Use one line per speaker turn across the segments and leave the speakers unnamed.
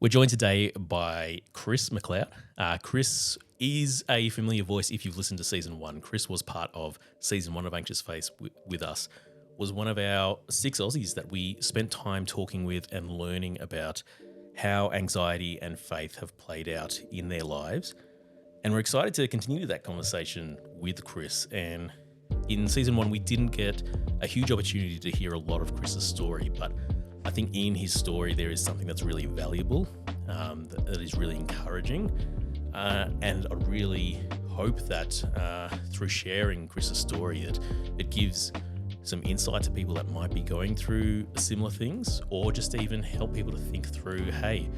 We're joined today by Chris McLeod. Chris is a familiar voice if you've listened to season one. Chris was part of season one of Anxious Face with us, was one of our 6 Aussies that we spent time talking with and learning about how anxiety and faith have played out in their lives. And we're excited to continue that conversation with Chris. And in season one, we didn't get a huge opportunity to hear a lot of Chris's story, but I think in his story there is something that's really valuable, that is really encouraging, and I really hope that through sharing Chris's story that it gives some insight to people that might be going through similar things, or just to even help people to think through, hey,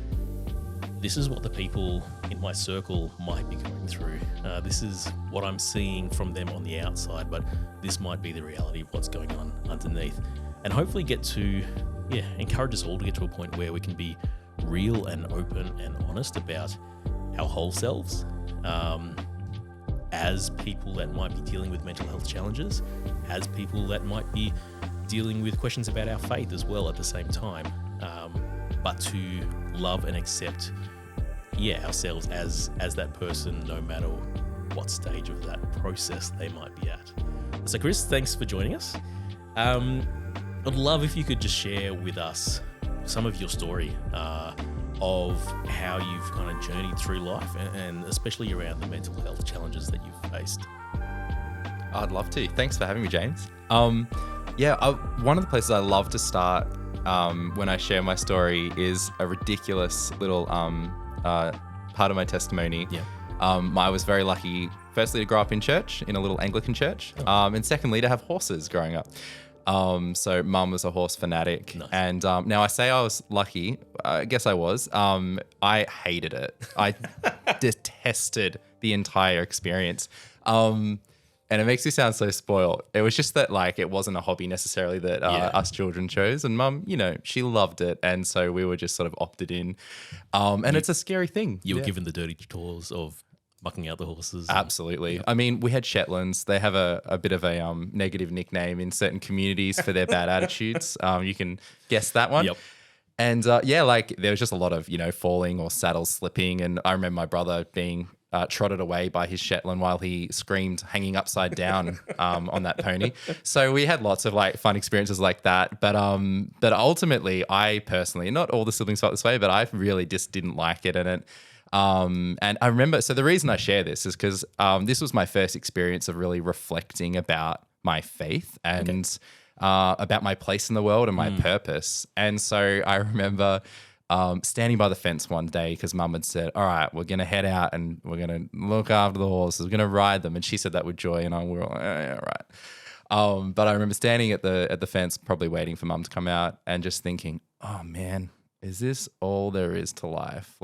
this is what the people in my circle might be going through. This is what I'm seeing from them on the outside, but this might be the reality of what's going on underneath. And hopefully get to, encourage us all to get to a point where we can be real and open and honest about our whole selves as people that might be dealing with mental health challenges, as people that might be dealing with questions about our faith as well at the same time, but to love and accept ourselves as that person, no matter what stage of that process they might be at. So Chris, thanks for joining us. I'd love if you could just share with us some of your story of how you've kind of journeyed through life, and especially around the mental health challenges that you've faced.
I'd love to. Thanks for having me, James. One of the places I love to start when I share my story is a ridiculous little part of my testimony.
Yeah.
I was very lucky, firstly, to grow up in church, in a little Anglican church, and secondly, to have horses growing up. So mum was a horse fanatic.
Nice.
And now I say I was lucky. I guess I was. I hated it. I detested the entire experience. And it makes me sound so spoiled. It was just that, it wasn't a hobby necessarily that us children chose. And mum, she loved it. And so we were just sort of opted in. It's a scary thing.
You were given the dirty chores of mucking out the horses.
Absolutely. I mean, we had Shetlands. They have a bit of a negative nickname in certain communities for their bad attitudes. You can guess that one.
Yep.
And there was just a lot of, falling or saddle slipping. And I remember my brother being trotted away by his Shetland while he screamed hanging upside down on that pony. So we had lots of fun experiences like that. But ultimately, I personally, not all the siblings felt this way, but I really just didn't like it. And I remember, so the reason I share this is because this was my first experience of really reflecting about my faith and about my place in the world and my purpose. And so I remember standing by the fence one day because mum had said, all right, we're going to head out and we're going to look after the horses. We're going to ride them. And she said that with joy. And we were like, yeah, right. But I remember standing at the fence, probably waiting for mum to come out and just thinking, oh man, is this all there is to life?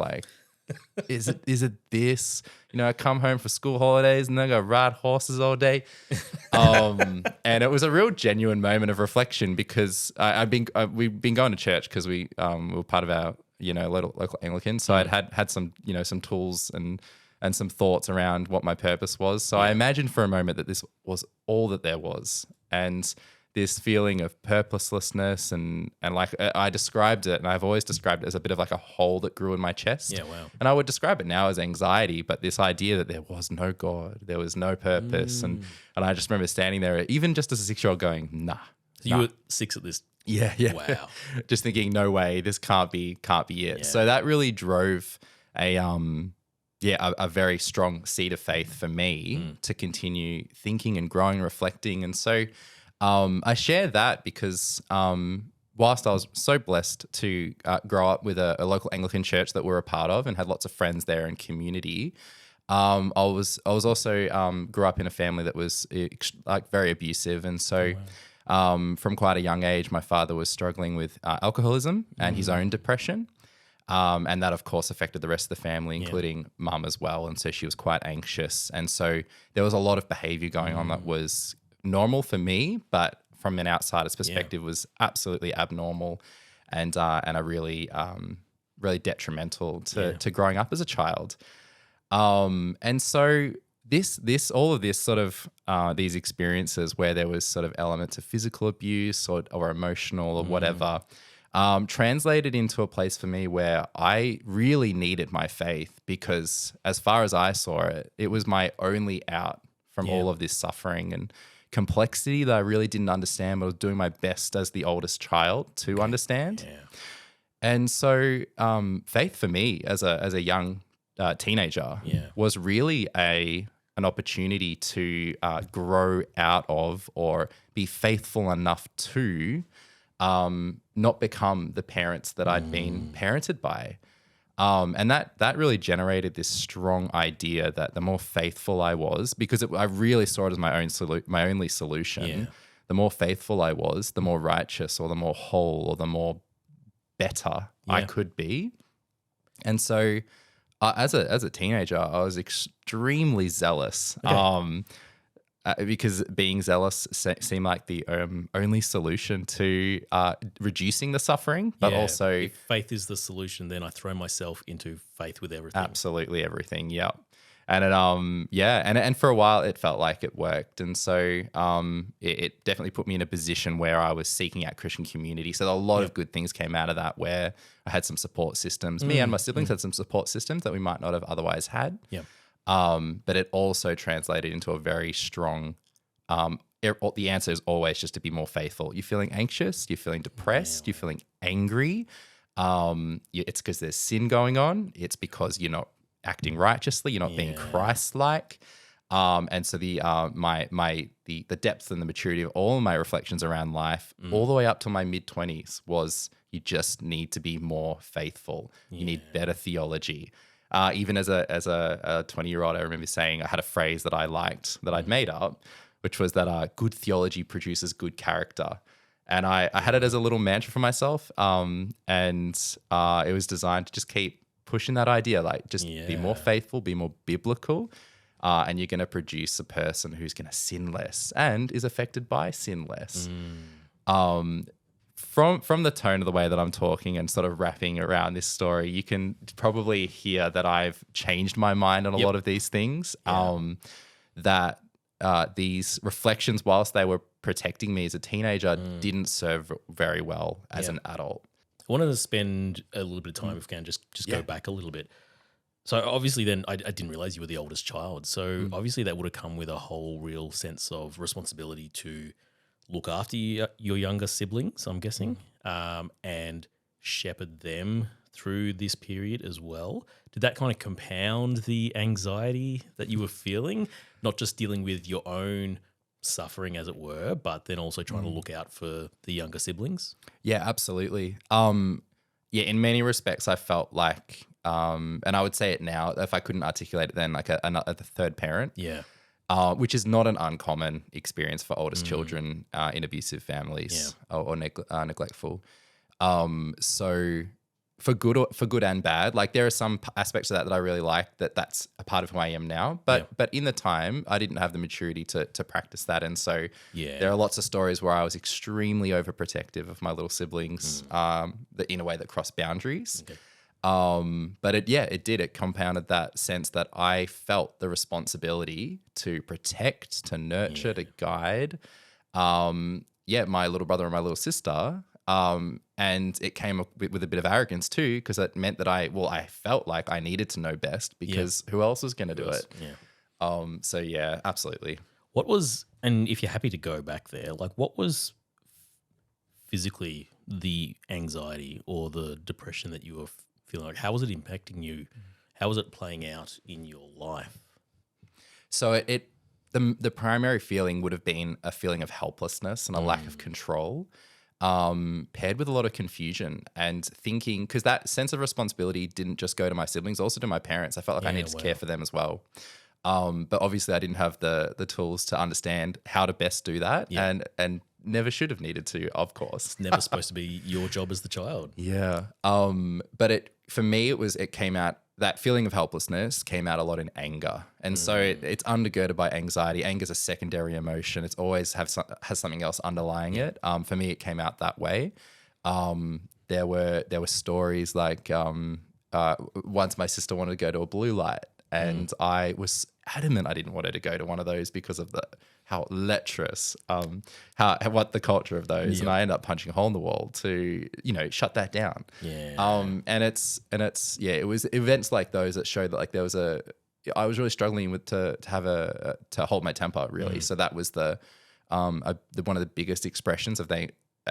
Is it this? I come home for school holidays and I go ride horses all day. And it was a real genuine moment of reflection because we've been going to church because we were part of our local Anglican. So I'd had some some tools and some thoughts around what my purpose was. So I imagined for a moment that this was all that there was, and this feeling of purposelessness and I described it, and I've always described it as a bit of a hole that grew in my chest.
Yeah, wow.
And I would describe it now as anxiety, but this idea that there was no God, there was no purpose. And I just remember standing there, even just as a 6-year-old going, nah.
So you were 6 at this.
Yeah.
Wow.
Just thinking, no way, this can't be it.
Yeah.
So that really drove a very strong seed of faith for me to continue thinking and growing, reflecting. And so I share that because whilst I was so blessed to grow up with a local Anglican church that we're a part of and had lots of friends there and community, I was also grew up in a family that was very abusive. And so from quite a young age, my father was struggling with alcoholism and his own depression. And that, of course, affected the rest of the family, including mum as well. And so she was quite anxious. And so there was a lot of behavior going on that was normal for me, but from an outsider's perspective was absolutely abnormal and a really detrimental to growing up as a child. And so all of this sort of these experiences where there was sort of elements of physical abuse or emotional or whatever, translated into a place for me where I really needed my faith because as far as I saw it, it was my only out from all of this suffering and complexity that I really didn't understand, but I was doing my best as the oldest child to understand.
Yeah.
And so faith for me as a young teenager was really an opportunity to grow out of or be faithful enough to not become the parents that I'd been parented by. And that really generated this strong idea that the more faithful I was, because I really saw it as my only solution, the more faithful I was, the more righteous or the more whole or the more better I could be. And so as a teenager, I was extremely zealous. Because being zealous seemed like the only solution to reducing the suffering, but also
if faith is the solution, then I throw myself into faith with everything.
Absolutely everything. Yeah. And it, and for a while it felt like it worked. And so it definitely put me in a position where I was seeking out Christian community. So a lot of good things came out of that, where I had some support systems. Me and my siblings had some support systems that we might not have otherwise had.
Yeah.
But it also translated into a very strong, the answer is always just to be more faithful. You're feeling anxious, you're feeling depressed, you're feeling angry. It's because there's sin going on. It's because you're not acting righteously, you're not being Christ-like. And so the depth and the maturity of all my reflections around life, all the way up to my mid-20s, was you just need to be more faithful. You need better theology. Even as a 20-year-old, I remember saying, I had a phrase that I liked that I'd made up, which was that good theology produces good character. And I had it as a little mantra for myself. And it was designed to just keep pushing that idea, like just be more faithful, be more biblical. And you're going to produce a person who's going to sin less and is affected by sin less. From the tone of the way that I'm talking and sort of wrapping around this story, you can probably hear that I've changed my mind on a lot of these things. That these reflections, whilst they were protecting me as a teenager, didn't serve very well as an adult.
I wanted to spend a little bit of time, if we can, just go back a little bit. So obviously then I didn't realize you were the oldest child. So obviously that would have come with a whole real sense of responsibility to look after your younger siblings, I'm guessing, and shepherd them through this period as well. Did that kind of compound the anxiety that you were feeling, not just dealing with your own suffering, as it were, but then also trying to look out for the younger siblings?
Yeah, absolutely. In many respects, I felt like, and I would say it now, if I couldn't articulate it then, like a third parent.
Yeah.
Which is not an uncommon experience for oldest children in abusive families or neglectful. So for good and bad, like there are some aspects of that I really like. That's a part of who I am now. But in the time, I didn't have the maturity to practice that, and so there are lots of stories where I was extremely overprotective of my little siblings, in a way that crossed boundaries.
Okay.
But it compounded that sense that I felt the responsibility to protect, to nurture, to guide, my little brother and my little sister. And it came with a bit of arrogance too, because it meant that I felt like I needed to know best, because who else was going to do it? Yeah. Absolutely.
What was, and if you're happy to go back there, like what was physically the anxiety or the depression that you were feeling? Like, how was it impacting you? How was it playing out in your life?
So the primary feeling would have been a feeling of helplessness and a lack of control, paired with a lot of confusion and thinking, because that sense of responsibility didn't just go to my siblings, also to my parents. I felt like I needed to care for them as well. But obviously I didn't have the tools to understand how to best do that, and never should have needed to, of course.
It's never supposed to be your job as the child.
Yeah. But for me, it came out, that feeling of helplessness came out a lot in anger. And so it's undergirded by anxiety. Anger is a secondary emotion. It's always has something else underlying it. For me, it came out that way. There were stories like once my sister wanted to go to a blue light, and I was adamant I didn't want her to go to one of those because of how lecherous, how what the culture of those, and I end up punching a hole in the wall to shut that down. And it's yeah, it was events like those that showed that like there was I was really struggling with to hold my temper really. So that was the one of the biggest expressions of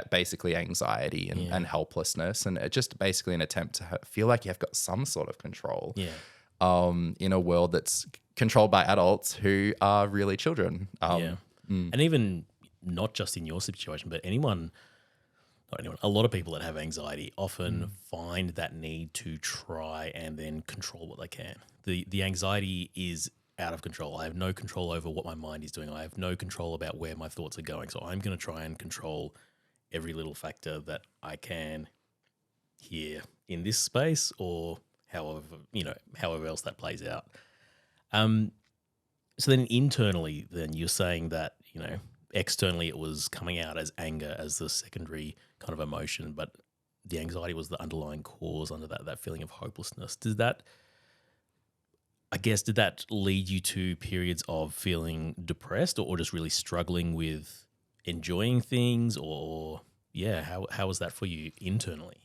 basically anxiety and helplessness, and it just basically an attempt to feel like you've got some sort of control in a world that's controlled by adults who are really children.
And even not just in your situation, but not anyone, a lot of people that have anxiety often find that need to try and then control what they can. The anxiety is out of control. I have no control over what my mind is doing. I have no control about where my thoughts are going. So I'm going to try and control every little factor that I can here in this space, or however else that plays out. So then internally, then you're saying that, externally it was coming out as anger as the secondary kind of emotion, but the anxiety was the underlying cause under that feeling of hopelessness. Did that lead you to periods of feeling depressed or just really struggling with enjoying things, or how was that for you internally?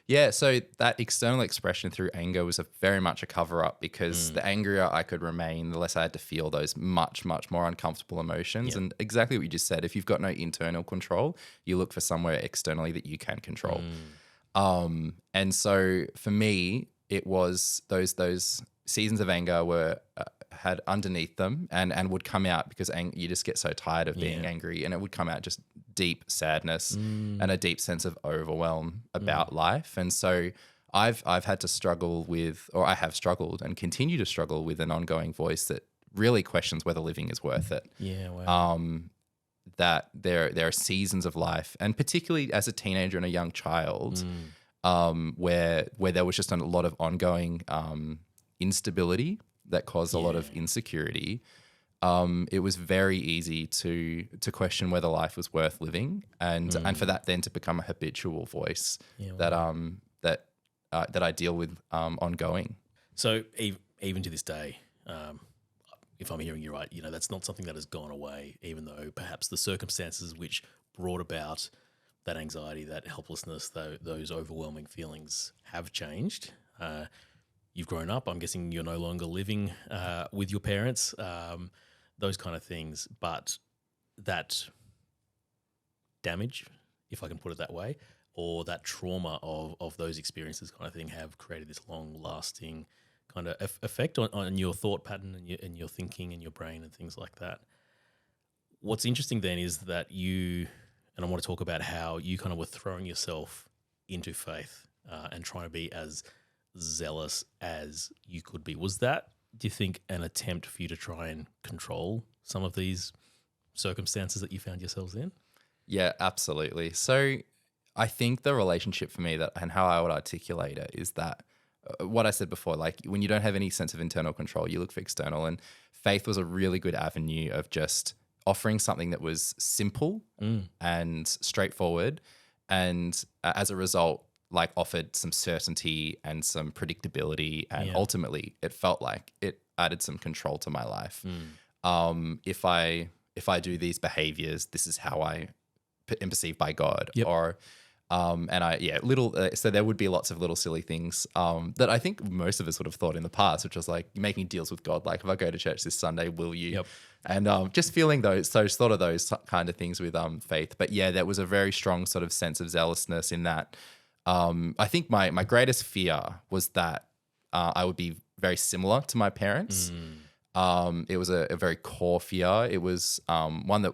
Yeah, so that external expression through anger was very much a cover-up, because the angrier I could remain, the less I had to feel those much, much more uncomfortable emotions. And exactly what you just said, if you've got no internal control, you look for somewhere externally that you can control. And so for me, it was those seasons of anger had underneath them and would come out because you just get so tired of being angry, and it would come out just deep sadness and a deep sense of overwhelm about life. And so I've had to struggle with, or I have struggled and continue to struggle with, an ongoing voice that really questions whether living is worth it.
Yeah, wow.
That there are seasons of life, and particularly as a teenager and a young child, where there was just a lot of ongoing instability that caused a lot of insecurity. It was very easy to question whether life was worth living, and for that then to become a habitual voice that I deal with ongoing.
So even to this day, if I'm hearing you right, that's not something that has gone away, even though perhaps the circumstances which brought about that anxiety, that helplessness, those overwhelming feelings have changed. You've grown up. I'm guessing you're no longer living with your parents, those kind of things. But that damage, if I can put it that way, or that trauma of those experiences kind of thing have created this long-lasting kind of effect on your thought pattern and your thinking and your brain and things like that. What's interesting then is that and I want to talk about how you kind of were throwing yourself into faith and trying to be as zealous as you could be. Was that, do you think, an attempt for you to try and control some of these circumstances that you found yourselves in?
Yeah, absolutely. So I think the relationship for me and how I would articulate it is that what I said before, like when you don't have any sense of internal control, you look for external, and faith was a really good avenue of just offering something that was simple and straightforward, and as a result, like offered some certainty and some predictability, and ultimately it felt like it added some control to my life. If I do these behaviors, this is how I am perceived by God, or so there would be lots of little silly things that I think most of us would have thought in the past, which was like making deals with God, like if I go to church this Sunday, will you? And just feeling those kind of things with faith. But yeah, there was a very strong sort of sense of zealousness in that. I think my greatest fear was that I would be very similar to my parents. It was a very core fear. It was one that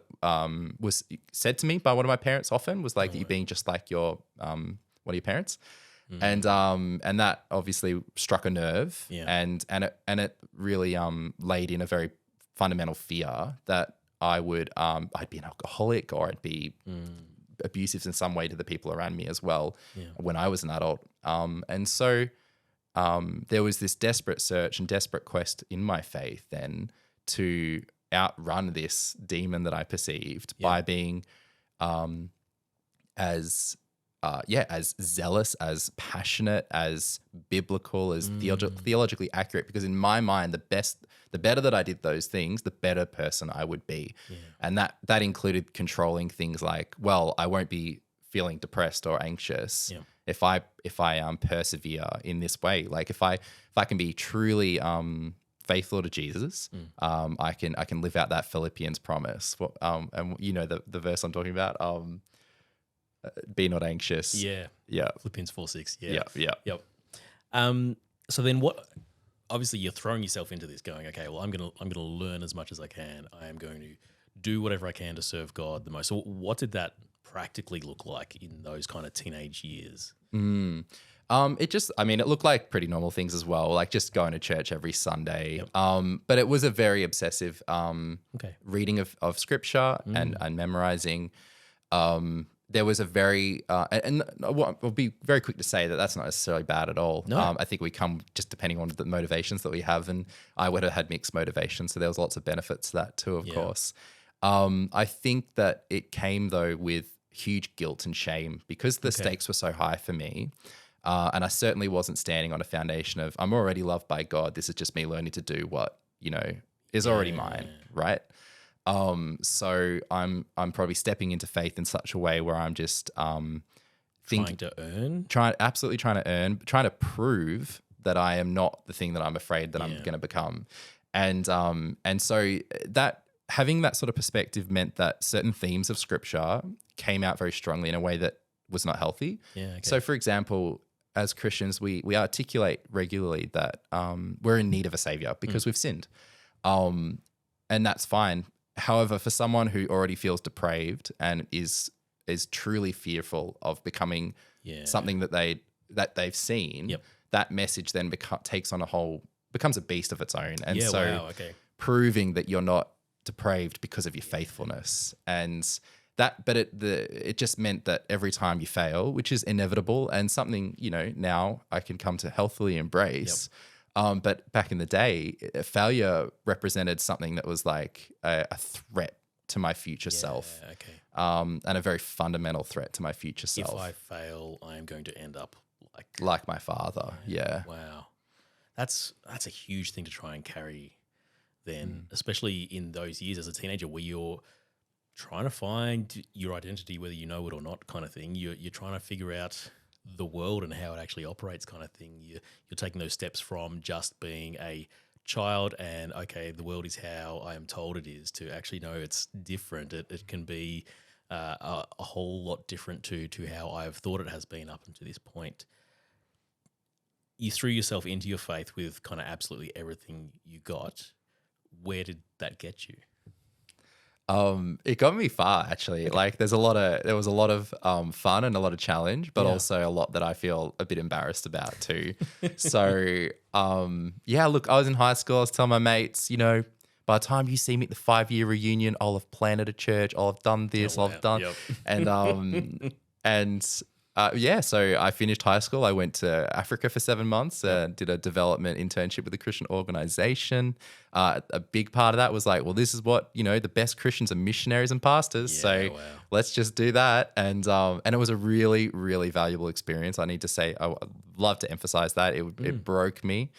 was said to me by one of my parents often, was like, you being just like your one of your parents. And that obviously struck a nerve, and it really laid in a very fundamental fear that I'd be an alcoholic, or I'd be abusive in some way to the people around me as well when I was an adult. And so there was this desperate search and desperate quest in my faith then to outrun this demon that I perceived by being as zealous, as passionate, as biblical, as theologically accurate. Because in my mind, the the better that I did those things, the better person I would be.
Yeah.
And that included controlling things like, well, I won't be feeling depressed or anxious
Yeah.
if I persevere in this way. Like if I can be truly faithful to Jesus, I can live out that Philippians promise. And you know the verse I'm talking about, be not anxious.
Yeah.
Yeah.
Philippians 4:6. Yeah.
Yeah.
Yep. So then what, obviously you're throwing yourself into this going, okay, well, I'm going to learn as much as I can. I am going to do whatever I can to serve God the most. So what did that practically look like in those kind of teenage years?
It looked like pretty normal things as well, like just going to church every Sunday. But it was a very obsessive reading of scripture and memorizing. There was a very, I'll be very quick to say that that's not necessarily bad at all.
No.
I think we come just depending on the motivations that we have, and I would have had mixed motivations, so there was lots of benefits to that too, of course. I think that it came though with huge guilt and shame because the stakes were so high for me. And I certainly wasn't standing on a foundation of I'm already loved by God. This is just me learning to do what, is already mine, right? So I'm probably stepping into faith in such a way where I'm just
Trying to earn,
trying to prove that I am not the thing that I'm afraid that I'm going to become, and so that having that sort of perspective meant that certain themes of scripture came out very strongly in a way that was not healthy. So, for example, as Christians, we articulate regularly that we're in need of a savior because we've sinned, and that's fine. However, for someone who already feels depraved and is truly fearful of becoming something that they've seen, that message then becomes a beast of its own. And proving that you're not depraved because of your faithfulness, and it just meant that every time you fail, which is inevitable and something now I can come to healthily embrace. But back in the day, failure represented something that was like a threat to my future self, and a very fundamental threat to my future self.
If I fail, I am going to end up
like my father. Yeah.
Wow, that's a huge thing to try and carry. Then, especially in those years as a teenager, where you're trying to find your identity, whether you know it or not, kind of thing. You're trying to figure out the world and how it actually operates, kind of thing. You're taking those steps from just being a child and the world is how I am told it is, to actually know it's different. It can be a whole lot different to how I've thought it has been up until this point. You threw yourself into your faith with kind of absolutely everything you got. Where did that get you?
It got me far, actually. Like there was a lot of fun and a lot of challenge, but also a lot that I feel a bit embarrassed about too. So, look, I was in high school. I was telling my mates, by the time you see me at the 5-year reunion, I'll have planted a church. I'll have done this. I'll have done, so I finished high school. I went to Africa for 7 months, did a development internship with a Christian organization. A big part of that was like, well, this is what, the best Christians are missionaries and pastors. Let's just do that. And it was a really, really valuable experience. I need to say, I would love to emphasize that. It broke me.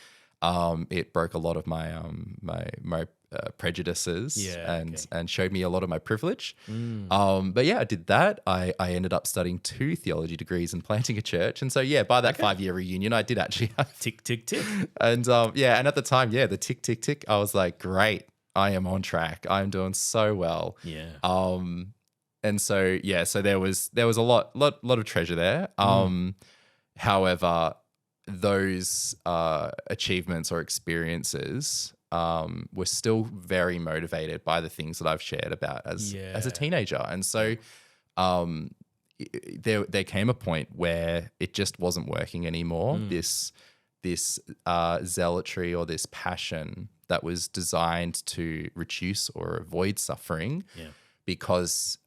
It broke a lot of my my prejudices and showed me a lot of my privilege. But I did that. I ended up studying 2 theology degrees and planting a church. And so, by that 5-year reunion, I did actually have
tick, tick, tick.
And and at the time, the tick, tick, tick, I was like, great, I am on track. I'm doing so well. And so, so there was a lot of treasure there. However, those achievements or experiences were still very motivated by the things that I've shared about as a teenager. And so there came a point where it just wasn't working anymore. This zealotry or this passion that was designed to reduce or avoid suffering, because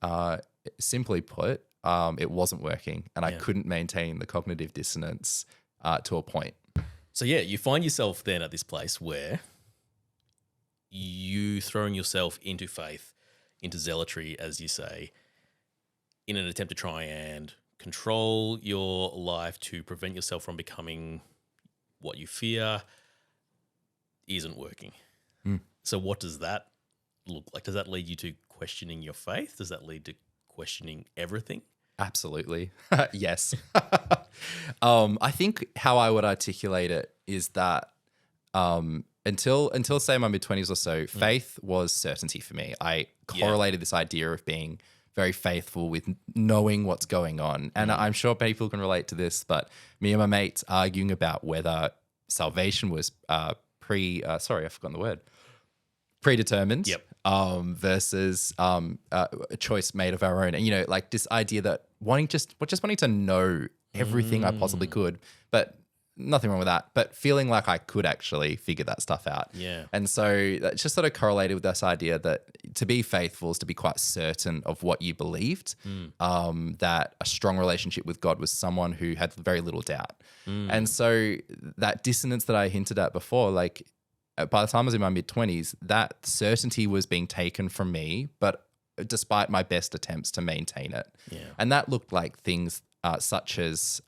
simply put, it wasn't working, and I couldn't maintain the cognitive dissonance to a point.
So you find yourself then at this place where you throwing yourself into faith, into zealotry, as you say, in an attempt to try and control your life to prevent yourself from becoming what you fear, isn't working. So what does that look like? Does that lead you to questioning your faith? Does that lead to questioning everything?
Absolutely. Yes. I think how I would articulate it is that until say my mid-20s or so, faith was certainty for me. I correlated this idea of being very faithful with knowing what's going on. And I'm sure people can relate to this, but me and my mates arguing about whether salvation was sorry, I've forgotten the word. Predetermined versus a choice made of our own. And, like this idea that wanting to know everything I possibly could, but nothing wrong with that, but feeling like I could actually figure that stuff out.
Yeah.
And so that just sort of correlated with this idea that to be faithful is to be quite certain of what you believed, that a strong relationship with God was someone who had very little doubt. And so that dissonance that I hinted at before, like by the time I was in my mid-20s, that certainty was being taken from me, but despite my best attempts to maintain it.
Yeah.
And that looked like things such as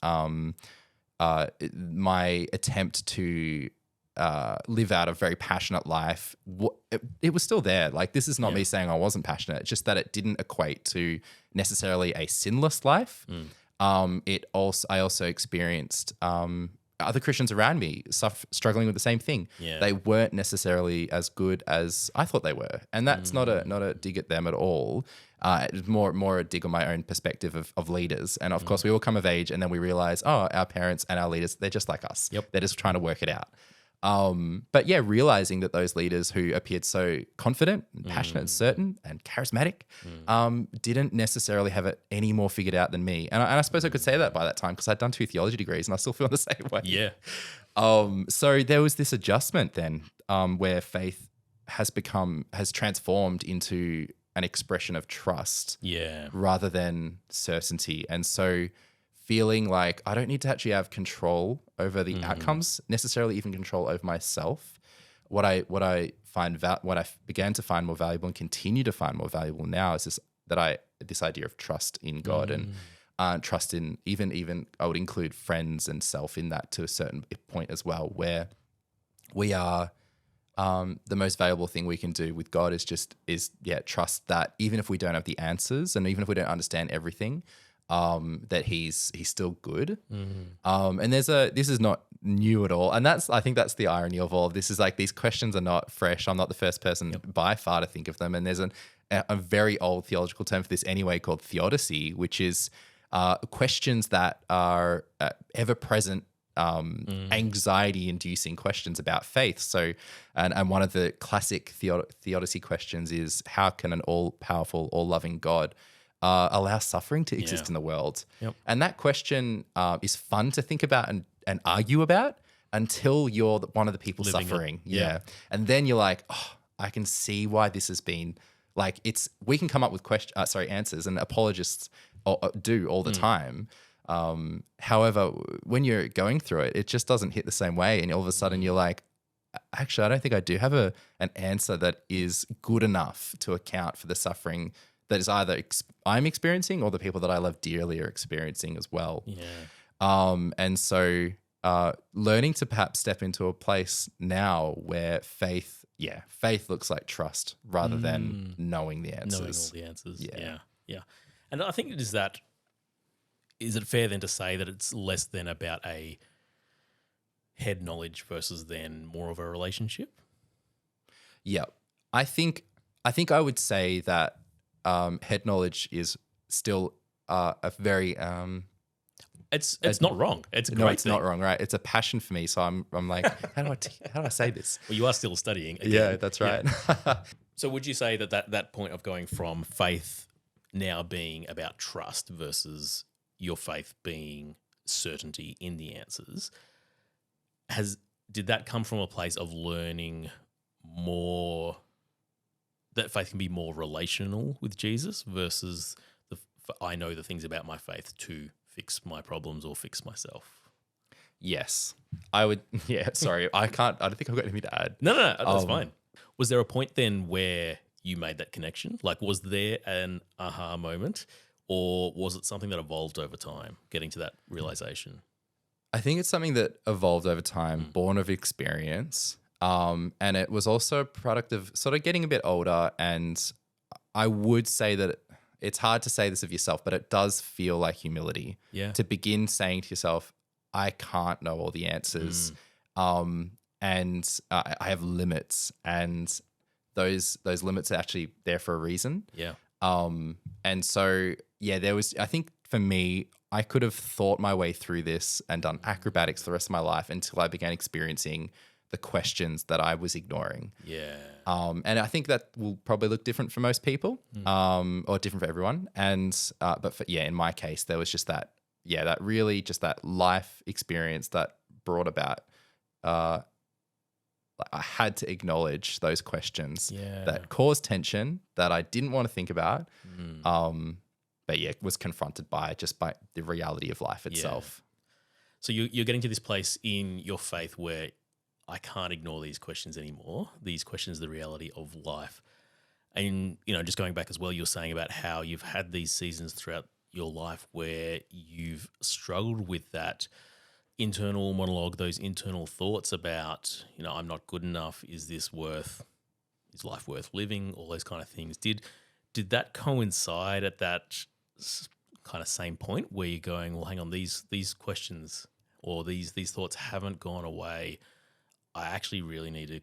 my attempt to live out a very passionate life. It was still there. Like, this is not me saying I wasn't passionate. It's just that it didn't equate to necessarily a sinless life. I also experienced other Christians around me struggling with the same thing.
Yeah.
They weren't necessarily as good as I thought they were. And that's not a dig at them at all. It's more a dig on my own perspective of leaders. And of course, we all come of age and then we realize, our parents and our leaders, they're just like us.
Yep.
They're just trying to work it out. But yeah, realizing that those leaders who appeared so confident and passionate and certain and charismatic didn't necessarily have it any more figured out than me. And I suppose I could say that by that time because I'd done 2 theology degrees and I still feel the same way.
Yeah.
So there was this adjustment then where faith has transformed into an expression of trust rather than certainty. And so feeling like I don't need to actually have control over the outcomes, necessarily even control over myself. What I began to find more valuable and continue to find more valuable now is this idea of trust in God and trust in even I would include friends and self in that to a certain point as well, where we are the most valuable thing we can do with God is trust that even if we don't have the answers and even if we don't understand everything, that he's still good. And this is not new at all. And I think that's the irony of all of this is like these questions are not fresh. I'm not the first person by far to think of them. And there's a very old theological term for this anyway called theodicy, which is questions that are ever present, anxiety-inducing questions about faith. So, and one of the classic theodicy questions is, how can an all-powerful, all-loving God allow suffering to exist in the world? And that question is fun to think about and argue about until you're one of the people
living
suffering. And then you're like, I can see why this has been like, we can come up with answers, and apologists do all the time. However, when you're going through it, it just doesn't hit the same way. And all of a sudden you're like, actually, I don't think I do have an answer that is good enough to account for the suffering that is either I'm experiencing or the people that I love dearly are experiencing as well. And so learning to perhaps step into a place now where faith looks like trust rather than knowing the answers.
Knowing all the answers. Yeah. And I think is it fair then to say that it's less than about a head knowledge versus then more of a relationship?
Yeah. I think I would say that head knowledge is still a very
it's not wrong. It's a great thing.
Not wrong, right? It's a passion for me. So I'm like, how do I say this?
Well, you are still studying. Again.
Yeah, that's right.
Yeah. So would you say that point of going from faith now being about trust versus your faith being certainty in the answers, did that come from a place of learning more that faith can be more relational with Jesus versus I know the things about my faith to fix my problems or fix myself?
Yes, I would. Yeah, sorry, I don't think I've got anything to add.
No, that's fine. Was there a point then where you made that connection? Like, was there an aha moment, or was it something that evolved over time, getting to that realization?
I think it's something that evolved over time, born of experience. And it was also a product of sort of getting a bit older. And I would say that it's hard to say this of yourself, but it does feel like humility
Yeah.
to begin saying to yourself, I can't know all the answers. And I have limits, and those limits are actually there for a reason.
Yeah.
And so, there was, I think for me, I could have thought my way through this and done acrobatics the rest of my life until I began experiencing the questions that I was ignoring.
Yeah.
And I think that will probably look different for most people, or different for everyone. And, but in my case, there was just that really just that life experience that brought about, I had to acknowledge those questions that caused tension that I didn't want to think about. But was confronted by the reality of life itself.
So you're getting to this place in your faith where I can't ignore these questions anymore. These questions, the reality of life. And, just going back as well, you're saying about how you've had these seasons throughout your life where you've struggled with that internal monologue, those internal thoughts about, I'm not good enough. Is life worth living? All those kind of things. Did that coincide at that kind of same point where you're going, well, hang on, these questions or these thoughts haven't gone away. I actually really need to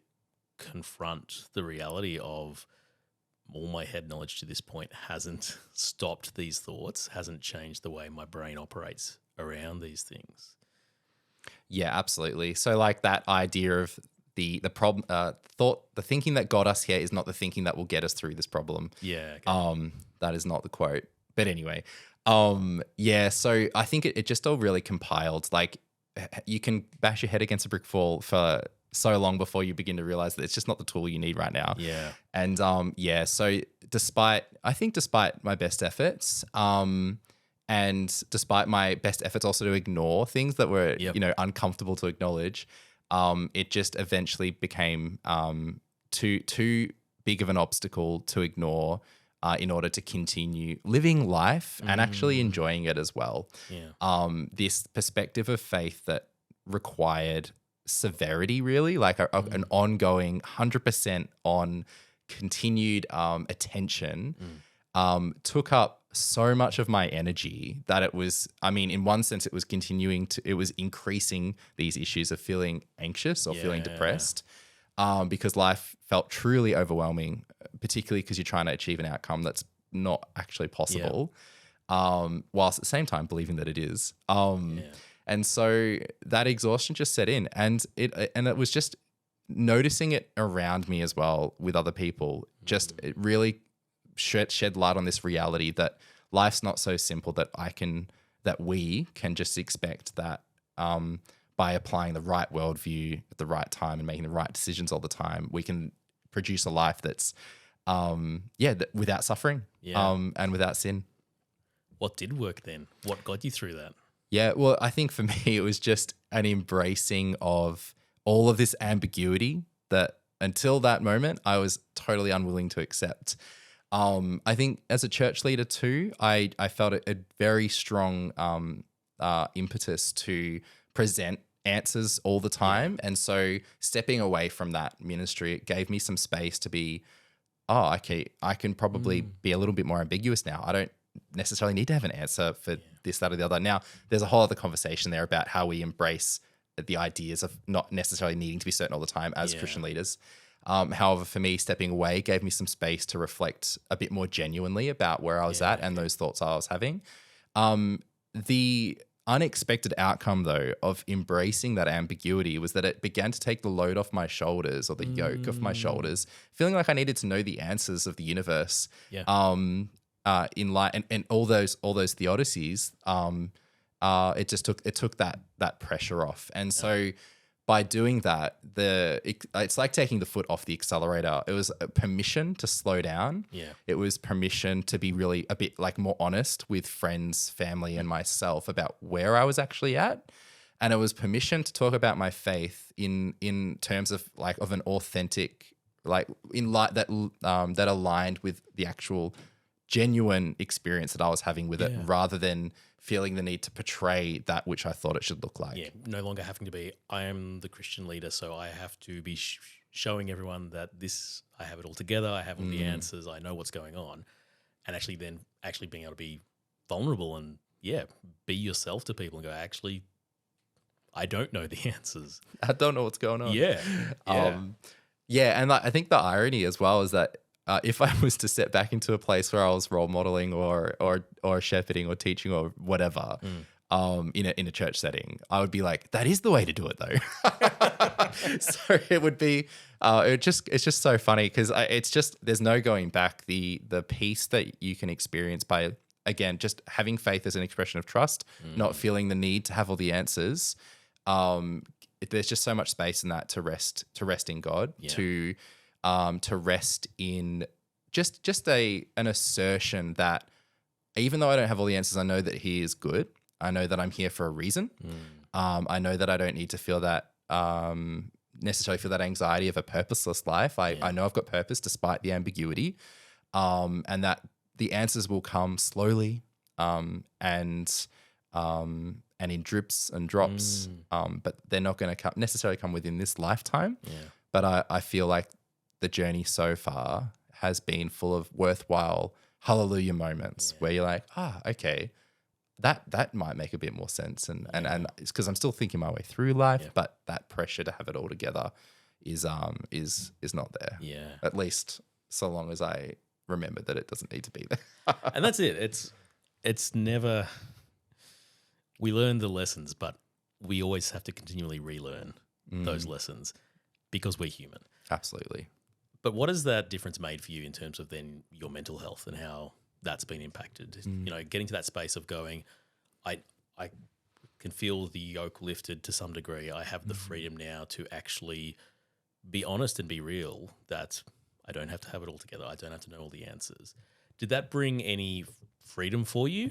confront the reality of all my head knowledge to this point hasn't stopped these thoughts, hasn't changed the way my brain operates around these things.
Yeah, absolutely. So like that idea of the problem, the thinking that got us here is not the thinking that will get us through this problem.
Yeah. Okay.
That is not the quote. But anyway, so I think it just all really compiled. Like you can bash your head against a brick wall for so long before you begin to realize that it's just not the tool you need right now.
Yeah.
And so despite my best efforts, and despite my best efforts also to ignore things that were, uncomfortable to acknowledge, it just eventually became too big of an obstacle to ignore in order to continue living life and actually enjoying it as well.
Yeah.
This perspective of faith that required severity, really, like an ongoing 100% on continued attention, took up so much of my energy that it was, in one sense, it was increasing these issues of feeling anxious or feeling depressed, because life felt truly overwhelming, particularly because you're trying to achieve an outcome that's not actually possible, whilst at the same time believing that it is. And so that exhaustion just set in, and it was just noticing it around me as well with other people. It really shed light on this reality that life's not so simple that we can just expect that by applying the right worldview at the right time and making the right decisions all the time, we can produce a life that's without suffering and without sin.
What did work then? What got you through that?
Yeah, well, I think for me, it was just an embracing of all of this ambiguity that until that moment, I was totally unwilling to accept. I think as a church leader too, I felt a very strong impetus to present answers all the time. And so stepping away from that ministry, it gave me some space to be, okay, I can probably be a little bit more ambiguous now. I don't necessarily need to have an answer for this, that, or the other. Now, there's a whole other conversation there about how we embrace the ideas of not necessarily needing to be certain all the time as Christian leaders. However, for me, stepping away gave me some space to reflect a bit more genuinely about where I was at and those thoughts I was having. The unexpected outcome, though, of embracing that ambiguity was that it began to take the load off my shoulders, or the yoke off my shoulders, feeling like I needed to know the answers of the universe. In light and all those theodicies, it took that pressure off. And so by doing that, it's like taking the foot off the accelerator. It was a permission to slow down. It was permission to be really a bit like more honest with friends, family, and myself about where I was actually at. And it was permission to talk about my faith in terms of like of an authentic, like in light that aligned with the actual genuine experience that I was having with it, rather than feeling the need to portray that which I thought it should look like.
Yeah, no longer having to be, I am the Christian leader, so I have to be showing everyone that I have it all together, I have all the answers, I know what's going on, and actually being able to be vulnerable and be yourself to people and go, actually, I don't know the answers.
I don't know what's going on.
Yeah.
And I think the irony as well is that if I was to step back into a place where I was role modeling or shepherding or teaching or whatever, in a church setting, I would be like, that is the way to do it though. So it would be, it's just so funny because it's just, there's no going back. The peace that you can experience by, again, just having faith as an expression of trust, not feeling the need to have all the answers. There's just so much space in that to rest in God, to rest in just an assertion that even though I don't have all the answers, I know that He is good. I know that I'm here for a reason. I know that I don't need to feel that necessarily feel that anxiety of a purposeless life. I know I've got purpose despite the ambiguity, and that the answers will come slowly and in drips and drops, but they're not going to necessarily come within this lifetime.
Yeah.
But I feel like the journey so far has been full of worthwhile hallelujah moments where you're like, okay, that might make a bit more sense. And it's because I'm still thinking my way through life, but that pressure to have it all together is not there.
Yeah.
At least so long as I remember that it doesn't need to be there.
And that's it. It's never, we learn the lessons, but we always have to continually relearn those lessons because we're human.
Absolutely.
But what has that difference made for you in terms of then your mental health and how that's been impacted? You know, getting to that space of going, I can feel the yoke lifted to some degree. I have the freedom now to actually be honest and be real that I don't have to have it all together. I don't have to know all the answers. Did that bring any freedom for you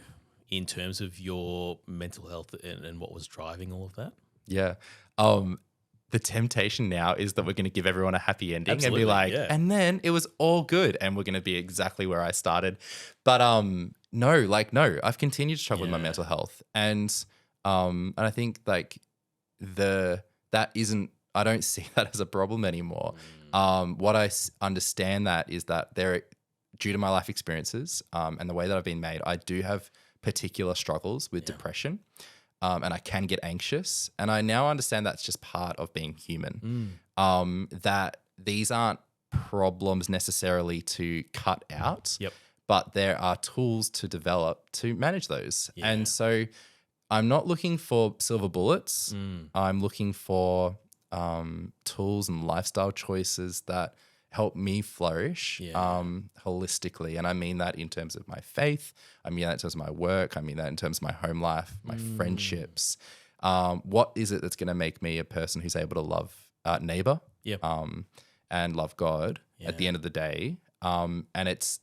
in terms of your mental health and what was driving all of that?
Yeah. The temptation now is that we're going to give everyone a happy ending and be like, and then it was all good and we're going to be exactly where I started. But no, I've continued to struggle with my mental health. And I think like that isn't, I don't see that as a problem anymore. What I understand that is that due to my life experiences and the way that I've been made, I do have particular struggles with depression. And I can get anxious. And I now understand that's just part of being human. That these aren't problems necessarily to cut out, but there are tools to develop to manage those. Yeah. And so I'm not looking for silver bullets. I'm looking for tools and lifestyle choices that help me flourish holistically. And I mean that in terms of my faith. I mean that in terms of my work. I mean that in terms of my home life, my friendships. What is it that's going to make me a person who's able to love neighbor and love God at the end of the day? And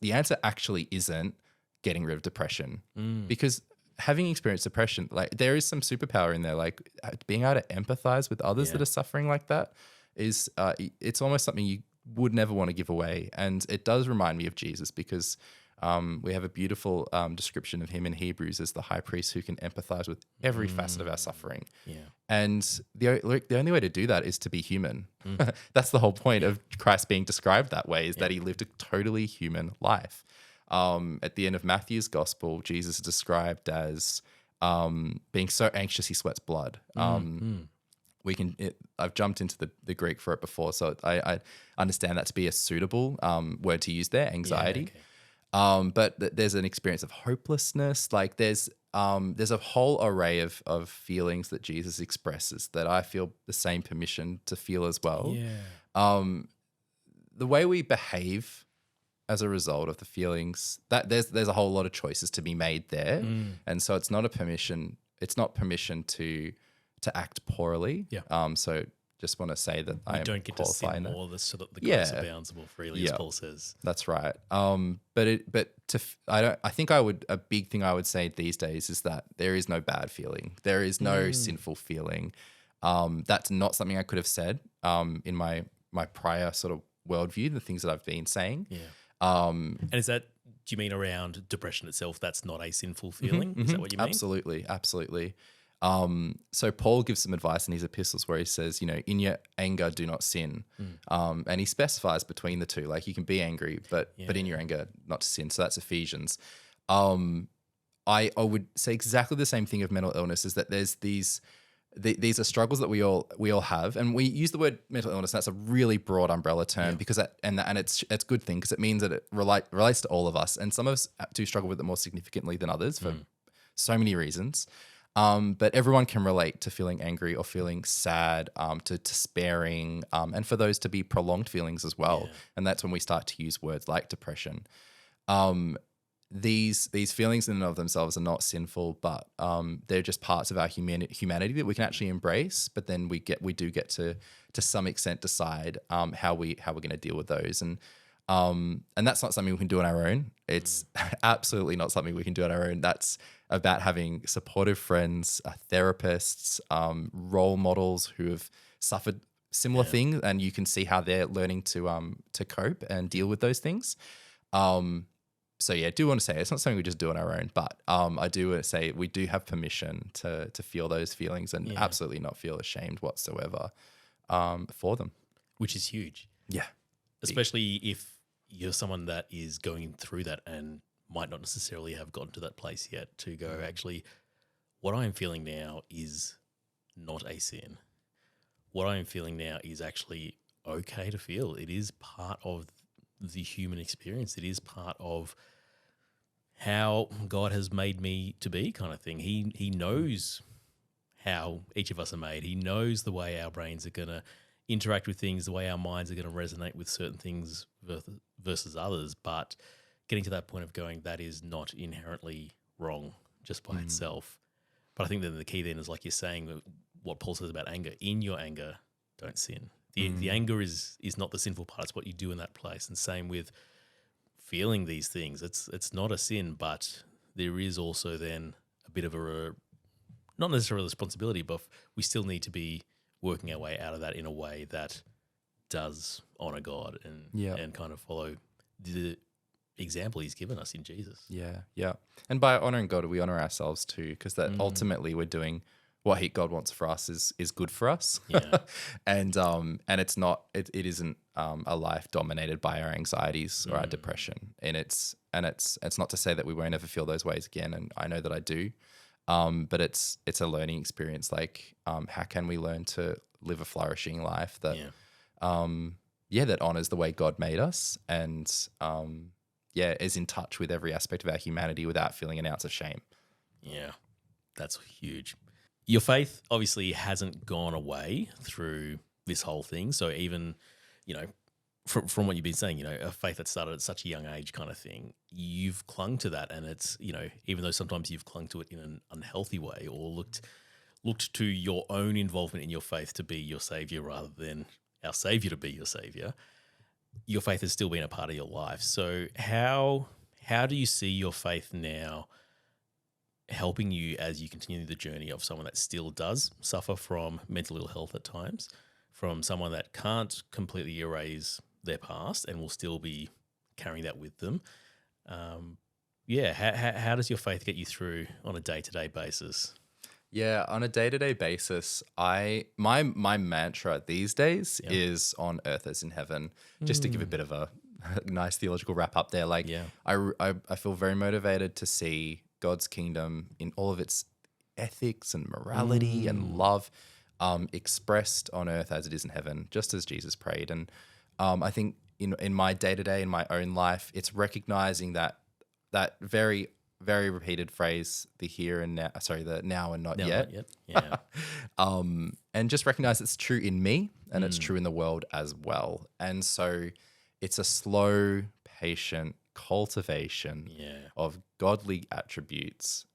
the answer actually isn't getting rid of depression because having experienced depression, like there is some superpower in there, like being able to empathize with others that are suffering like that is it's almost something you would never want to give away. And it does remind me of Jesus because we have a beautiful description of him in Hebrews as the high priest who can empathize with every facet of our suffering. Yeah. And the only way to do that is to be human. That's the whole point of Christ being described that way, is that he lived a totally human life. At the end of Matthew's gospel, Jesus is described as being so anxious he sweats blood. I've jumped into the Greek for it before, so I understand that to be a suitable word to use there, anxiety. Yeah, okay. But there's an experience of hopelessness. Like there's a whole array of feelings that Jesus expresses that I feel the same permission to feel as well. Yeah. The way we behave as a result of the feelings, that there's a whole lot of choices to be made there, and so it's not permission to act poorly. Yeah. So just want to say that I
don't get to sin more so that the grace abounds more freely, as Paul says. That's
right. A big thing I would say these days is that there is no bad feeling. There is no sinful feeling. That's not something I could have said in my prior sort of worldview, the things that I've been saying.
Yeah. And is that Do you mean around depression itself? That's not a sinful feeling. Is that what you mean?
Absolutely, absolutely. So Paul gives some advice in his epistles where he says, in your anger, do not sin. And he specifies between the two, like you can be angry, but in your anger, not to sin. So that's Ephesians. I would say exactly the same thing of mental illness, is that there's these are struggles that we all have, and we use the word mental illness. And that's a really broad umbrella term because it's a good thing because it means that it relates to all of us, and some of us do struggle with it more significantly than others for so many reasons. But everyone can relate to feeling angry or feeling sad, to despairing, and for those to be prolonged feelings as well. Yeah. And that's when we start to use words like depression. These feelings in and of themselves are not sinful, but they're just parts of our humanity that we can actually embrace. But then we do get to some extent decide how we're going to deal with those, and that's not something we can do on our own. It's absolutely not something we can do on our own. That's about having supportive friends, therapists, role models who have suffered similar things, and you can see how they're learning to cope and deal with those things. So yeah, I do want to say it's not something we just do on our own, but I do want to say we do have permission to feel those feelings and absolutely not feel ashamed whatsoever for them.
Which is huge.
Yeah.
Especially if you're someone that is going through that and might not necessarily have gotten to that place yet to go, actually, what I'm feeling now is not a sin. What I'm feeling now is actually okay to feel. It is part of the human experience. It is part of how God has made me to be, kind of thing. He knows how each of us are made. He knows the way our brains are going to interact with things, the way our minds are going to resonate with certain things versus others. But getting to that point of going, that is not inherently wrong just by itself. But I think that the key then is, like you're saying, what Paul says about anger. In your anger, don't sin. The anger is not the sinful part. It's what you do in that place. And same with feeling these things. It's not a sin, but there is also then a bit of a, not necessarily responsibility, but we still need to be working our way out of that in a way that does honor God and kind of follow the example he's given us in Jesus.
Yeah. And by honoring God, we honor ourselves too, because that ultimately we're doing what God wants for us is good for us.
Yeah.
and it isn't a life dominated by our anxieties or our depression. And it's not to say that we won't ever feel those ways again. And I know that I do. But it's a learning experience. Like, how can we learn to live a flourishing life that, that honors the way God made us and, is in touch with every aspect of our humanity without feeling an ounce of shame.
Yeah, that's huge. Your faith obviously hasn't gone away through this whole thing. So even, from what you've been saying, a faith that started at such a young age kind of thing, you've clung to that. And it's, even though sometimes you've clung to it in an unhealthy way or looked to your own involvement in your faith to be your savior rather than our savior to be your savior, your faith has still been a part of your life. So how do you see your faith now helping you as you continue the journey of someone that still does suffer from mental ill health at times, from someone that can't completely erase their past and will still be carrying that with them? How does your faith get you through on a day-to-day basis?
Yeah, on a day-to-day basis, my mantra these days is on earth as in heaven, just to give a bit of a nice theological wrap up there. Like, I feel very motivated to see God's kingdom in all of its ethics and morality and love expressed on earth as it is in heaven, just as Jesus prayed. And I think in my day-to-day, in my own life, it's recognizing that very, very repeated phrase, the now and not yet.
Yeah.
And just recognize it's true in me and it's true in the world as well. And so it's a slow, patient cultivation of godly attributes.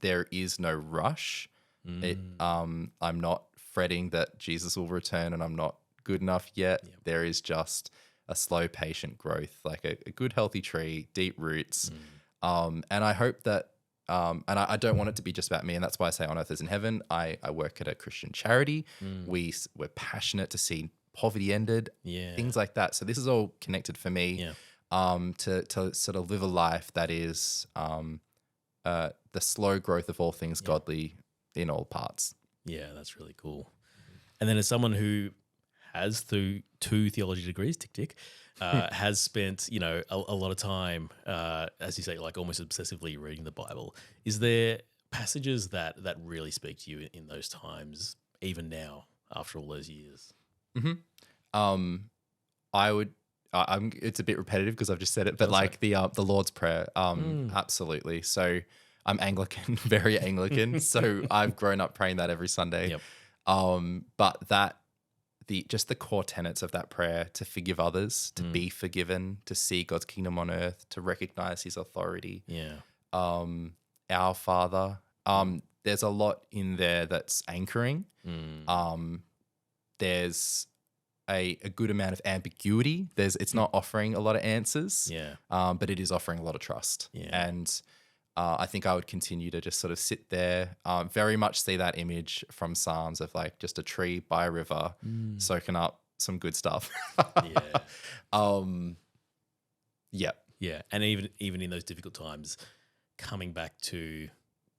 There is no rush. I'm not fretting that Jesus will return and I'm not good enough yet. There is just a slow, patient growth, like a good, healthy tree, deep roots. And I hope that, and I don't want it to be just about me, and that's why I say on earth as in heaven. I work at a Christian charity. We're passionate to see poverty ended, things like that. So this is all connected for me. to sort of live a life that is the slow growth of all things godly in all parts.
Yeah, that's really cool. And then as someone who has through 2 theology degrees, tick tick, has spent a lot of time, as you say, like almost obsessively reading the Bible. Is there passages that really speak to you in those times, even now after all those years?
I would. It's a bit repetitive because I've just said it, but the Lord's Prayer, absolutely. So I'm Anglican, very Anglican. So I've grown up praying that every Sunday.
Yep.
But just the core tenets of that prayer: to forgive others, to be forgiven, to see God's kingdom on earth, to recognize His authority.
Yeah.
Our Father. There's a lot in there that's anchoring. There's a good amount of ambiguity. It's not offering a lot of answers.
Yeah.
But it is offering a lot of trust.
Yeah.
And I think I would continue to just sort of sit there, very much see that image from Psalms of like just a tree by a river, soaking up some good stuff.
Yeah. Yeah. And even in those difficult times, coming back to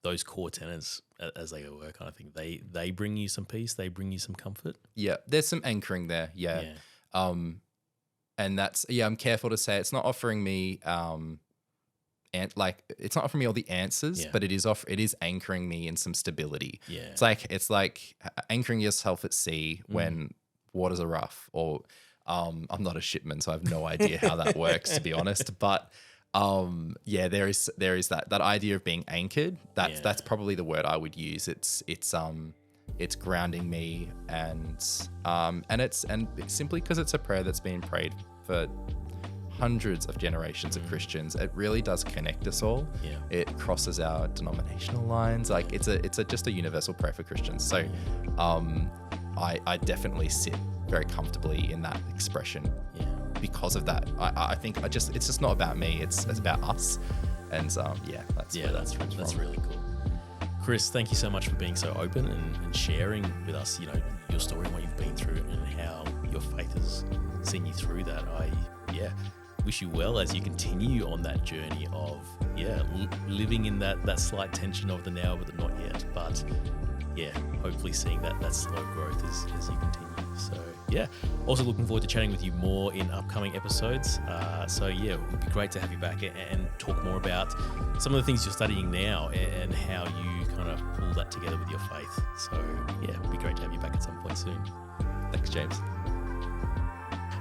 those core tenets as they work, I think they bring you some peace, they bring you some comfort.
Yeah, there's some anchoring there. Yeah. And that's, I'm careful to say it's not offering me it's not offering me all the answers, but it is anchoring me in some stability.
Yeah.
It's like anchoring yourself at sea when waters are rough, or I'm not a shipman, so I have no idea how that works, to be honest. But there is that idea of being anchored. That's probably the word I would use. It's grounding me, and it's simply because it's a prayer that's been prayed for hundreds of generations of Christians. It really does connect us all.
Yeah.
It crosses our denominational lines. Like it's just a universal prayer for Christians. So I definitely sit very comfortably in that expression.
Yeah.
Because of that, I think it's just not about me. It's about us, and that's
really cool. Chris, thank you so much for being so open and sharing with us, your story and what you've been through and how your faith has seen you through that. I wish you well as you continue on that journey of living in that slight tension of the now but the not yet. But hopefully seeing that slow growth as you continue. So also looking forward to chatting with you more in upcoming episodes. It would be great to have you back and talk more about some of the things you're studying now and how you kind of pull that together with your faith. So it would be great to have you back at some point soon.
Thanks, James.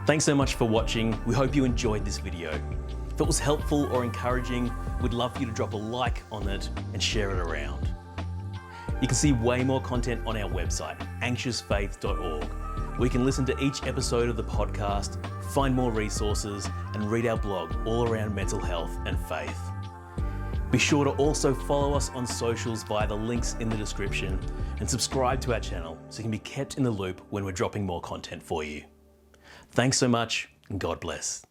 Thanks so much for watching. We hope you enjoyed this video. If it was helpful or encouraging, we'd love for you to drop a like on it and share it around. You can see way more content on our website, anxiousfaith.org, where you can listen to each episode of the podcast, find more resources, and read our blog all around mental health and faith. Be sure to also follow us on socials via the links in the description and subscribe to our channel so you can be kept in the loop when we're dropping more content for you. Thanks so much, and God bless.